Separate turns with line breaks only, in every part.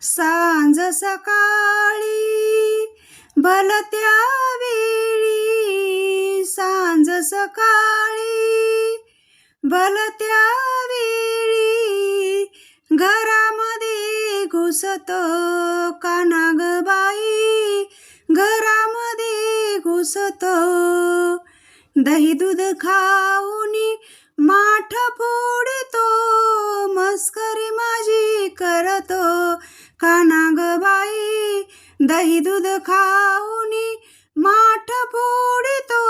सांज सकाळी भलत्या वेळी, सांज सकाळी भलत्या वेळी घरामध्ये घुसतो कान्हा ग बाई, घरामध्ये घुसतो. दही दूध खाऊनी माठ फोडितो, मस्करी माझी करतो कान्हा ग बाई. दही दूध खाऊनी माठ फोडितो,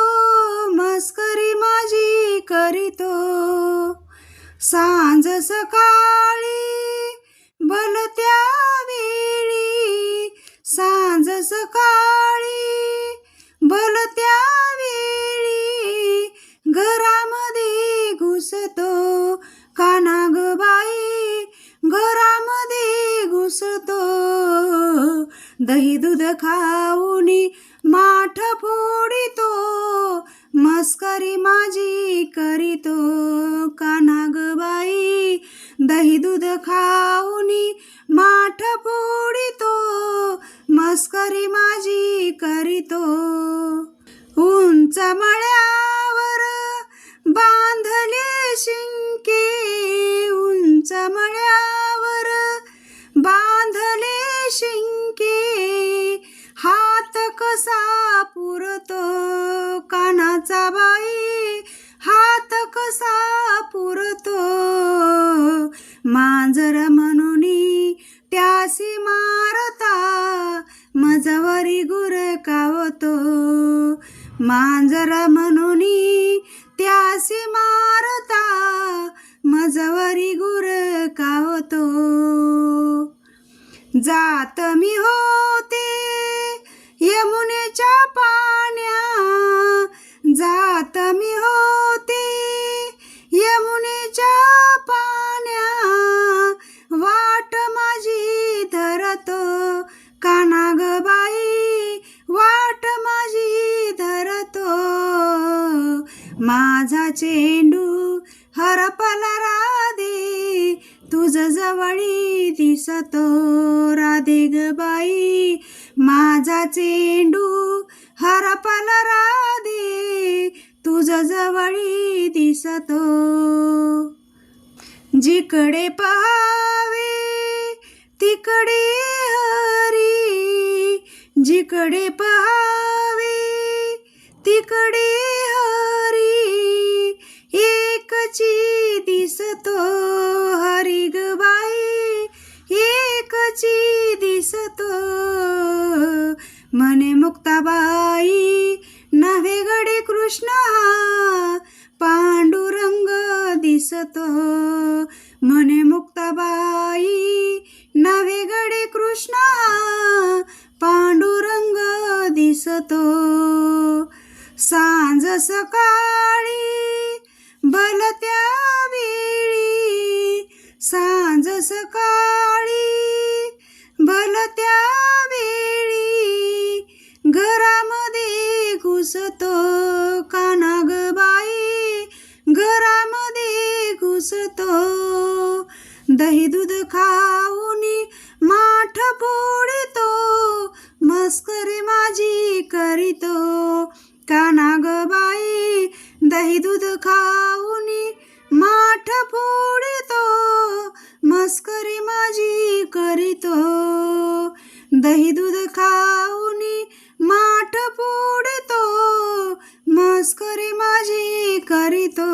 मस्करी माझी करीतो. सांज सकाळी भलत्या वेळी, सांज सकाळी भलत्या वेळी घरामध्ये घुसतो कान्हा ग बाई, घरामध्ये घुसतो. दही दूध खाऊनी माठ फोडितो, मस्करी माझी करीतो कान्हा ग बाई. दही दूध खाऊनी माठ फोडितो, मस्करी माझी करीतो. उंच मळ्यावर बांधले शिंके, उंच मळ्यावर बांधले शिंके, हात कसा पुरतो कान्हाचा बाई, हात कसा पुरतो. मांजर म्हणूनी त्यासी मारता, मजवरी गुर कावतो. मांजर म्हणूनी त्यासी मारता, मजवरी गुर कावतो. जात मी होते यमुनेच्या पाण्या, जात मी होते यमुनेच्या पाण्या, वाट माझी धरतो कान्हा ग बाई, वाट माझी धरतो. माझा चेंडू हरपला राधे, तुझ जवळी दिसतो राधे ग बाई. माझा चेंडू हरपला राधे, तुझ जवळी दिसतो. जिकडे पहावे तिकडे हरी, जिकडे पहावे तिकडे हरी, एकची दिसतो हरी ग बाई, एकची दिसतो. म्हणे मुक्ताबाई नव्हे गडे कृष्ण हा, पांडुरंग दिसतो. म्हणे मुक्ताबाई नव्हे गडे कृष्ण हा, पांडुरंग दिसतो. सांज सकाळी भलत्या वेळी, सांज सकाळी भलत्या वेळी घरामध्ये घुसतो कान्हा ग बाई, घरामध्ये घुसतो. दही दूध खाऊनी माठ फोडितो, मस्करी माझी करीतो कान्हा ग बाई. दही दूध खाऊनी माठ फोडितो, मस्करी माझी करीतो. दही दूध खाऊनी माठ फोडितो, मस्करी माझी करीतो.